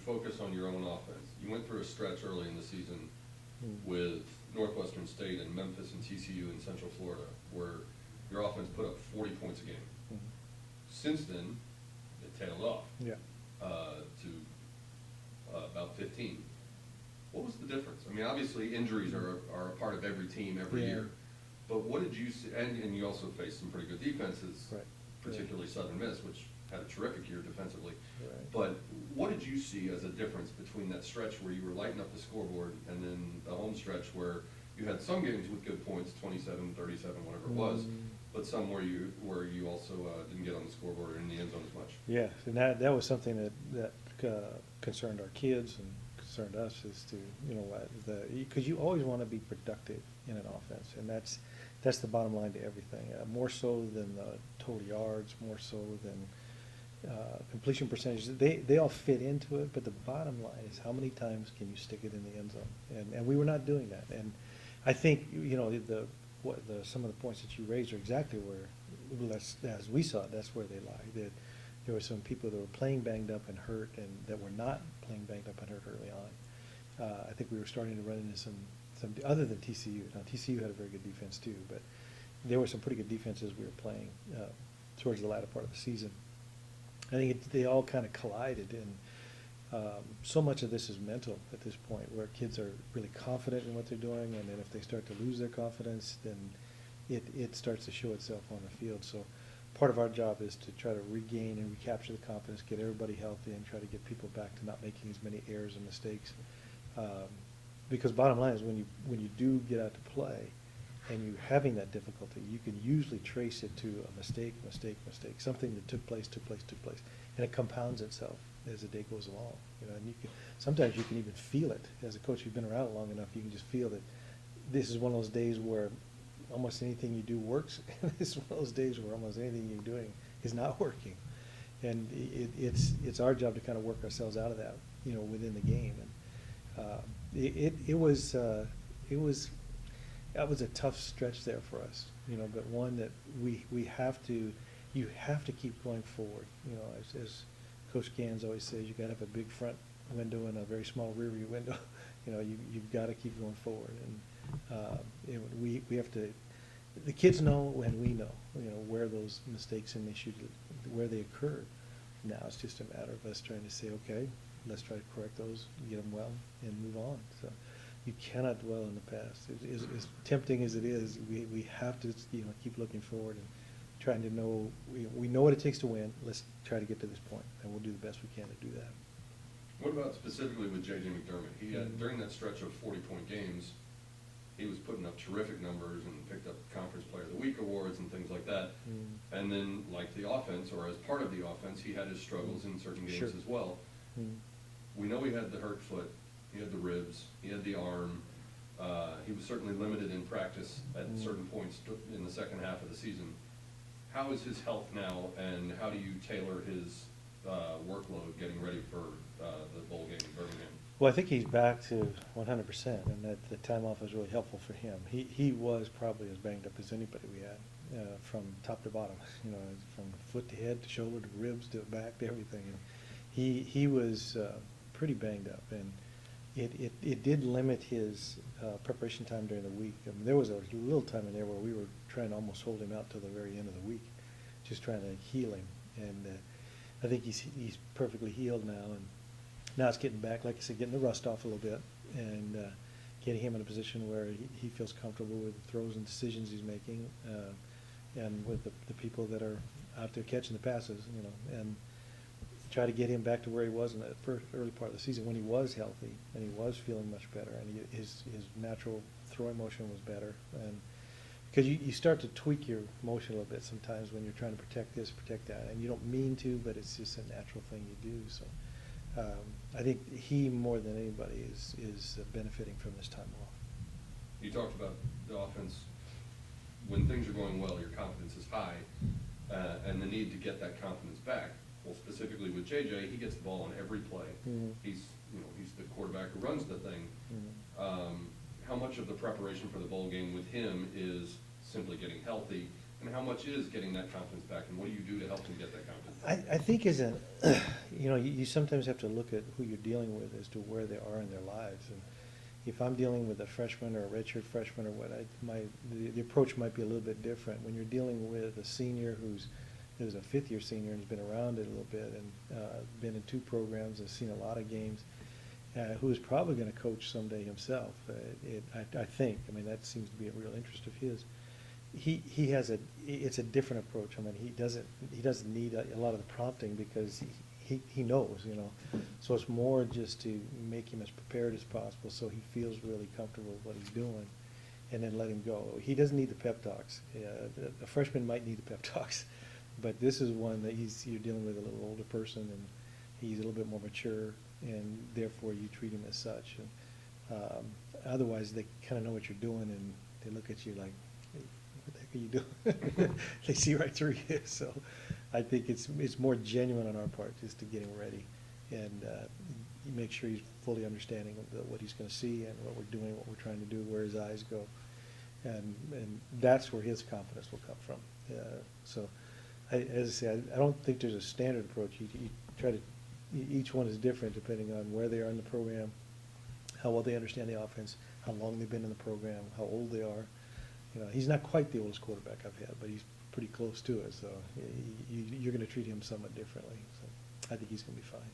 focus on your own offense. You went through a stretch early in the season with Northwestern State and Memphis and TCU in Central Florida, where your offense put up 40 points a game. Since then, it tailed off to about 15. What was the difference? I mean, obviously injuries are a part of every team every year. But what did you see? And you also faced some pretty good defenses, particularly Southern Miss, which had a terrific year defensively. But what did you see as a difference between that stretch where you were lighting up the scoreboard and then the home stretch where you had some games with good points, 27, 37, whatever it was, but some where you also didn't get on the scoreboard or in the end zone as much? Yeah, and that was something that concerned our kids and concerned us, is to, because you always want to be productive in an offense, and that's the bottom line to everything. More so than the total yards, more so than completion percentages. They all fit into it, but the bottom line is how many times can you stick it in the end zone? And we were not doing that. And I think some of the points that you raised are exactly where, as we saw it, that's where they lie. That there were some people that were playing banged up and hurt, and that were not playing banged up and hurt early on. I think we were starting to run into some other than TCU. Now TCU had a very good defense too, but there were some pretty good defenses we were playing towards the latter part of the season. I think they all kind of collided, and so much of this is mental at this point, where kids are really confident in what they're doing, and then if they start to lose their confidence, then it starts to show itself on the field. So part of our job is to try to regain and recapture the confidence, get everybody healthy, and try to get people back to not making as many errors and mistakes. Because bottom line is, when you do get out to play and you're having that difficulty, you can usually trace it to a mistake, something that took place, and it compounds itself as the day goes along. And sometimes you can even feel it. As a coach, you've been around long enough, you can just feel that this is one of those days where almost anything you do works. This is one of those days where almost anything you're doing is not working. And it's our job to kind of work ourselves out of that, within the game. And that was a tough stretch there for us, but one that you have to keep going forward. As Coach Gans always says, you got to have a big front window and a very small rear view window. You've got to keep going forward, and we have to. The kids know, and we know, where those mistakes and issues, where they occurred. Now it's just a matter of us trying to say, okay, let's try to correct those, get them well, and move on. So you cannot dwell in the past. As tempting as it is, we have to keep looking forward and trying to know. We know what it takes to win. Let's try to get to this point, and we'll do the best we can to do that. What about specifically with J.J. McDermott? He had, during that stretch of 40-point games, he was putting up terrific numbers and picked up Conference Player of the Week awards and things like that. And then, like the offense, or as part of the offense, he had his struggles in certain games as well. We know he had the hurt foot, he had the ribs, he had the arm. He was certainly limited in practice at certain points in the second half of the season. How is his health now, and how do you tailor his workload getting ready for the bowl game in Birmingham? Well, I think he's back to 100%, and that the time off was really helpful for him. He was probably as banged up as anybody we had, from top to bottom, from foot to head to shoulder to ribs to back to everything. And he was pretty banged up, and it did limit his preparation time during the week. I mean, there was a little time in there where we were trying to almost hold him out till the very end of the week, just trying to heal him. And I think he's perfectly healed now, and now it's getting back, like I said, getting the rust off a little bit, and getting him in a position where he feels comfortable with the throws and decisions he's making, and with the people that are out there catching the passes, and try to get him back to where he was in that early part of the season when he was healthy and he was feeling much better, and his natural throwing motion was better. And because you start to tweak your motion a little bit sometimes when you're trying to protect this, protect that, and you don't mean to, but it's just a natural thing you do. So I think he, more than anybody, is benefiting from this time off. You talked about the offense. When things are going well, your confidence is high, and the need to get that confidence back. Well, specifically with JJ, he gets the ball on every play. He's the quarterback who runs the thing. How much of the preparation for the bowl game with him is simply getting healthy And how much is getting that confidence back, and what do you do to help them get that confidence back? I think you sometimes have to look at who you're dealing with as to where they are in their lives. And if I'm dealing with a freshman or a redshirt freshman or what, the approach might be a little bit different. When you're dealing with a senior who's a fifth-year senior and has been around it a little bit and been in 2 programs and seen a lot of games, who is probably going to coach someday himself, I think. I mean, that seems to be a real interest of his. It's a different approach. I mean, he doesn't need a lot of the prompting because he knows, So it's more just to make him as prepared as possible so he feels really comfortable with what he's doing, and then let him go. He doesn't need the pep talks. A freshman might need the pep talks, but this is one that you're dealing with a little older person, and he's a little bit more mature, and therefore you treat him as such. And otherwise, they kind of know what you're doing, and they look at you like, hey, what the heck are you doing? They see right through you. So I think it's more genuine on our part just to get him ready and make sure he's fully understanding of what he's going to see and what we're doing, what we're trying to do, where his eyes go. And that's where his confidence will come from. So as I say, I don't think there's a standard approach. You try to, each one is different depending on where they are in the program, how well they understand the offense, how long they've been in the program, how old they are. He's not quite the oldest quarterback I've had, but he's pretty close to it. So you're going to treat him somewhat differently. So I think he's going to be fine.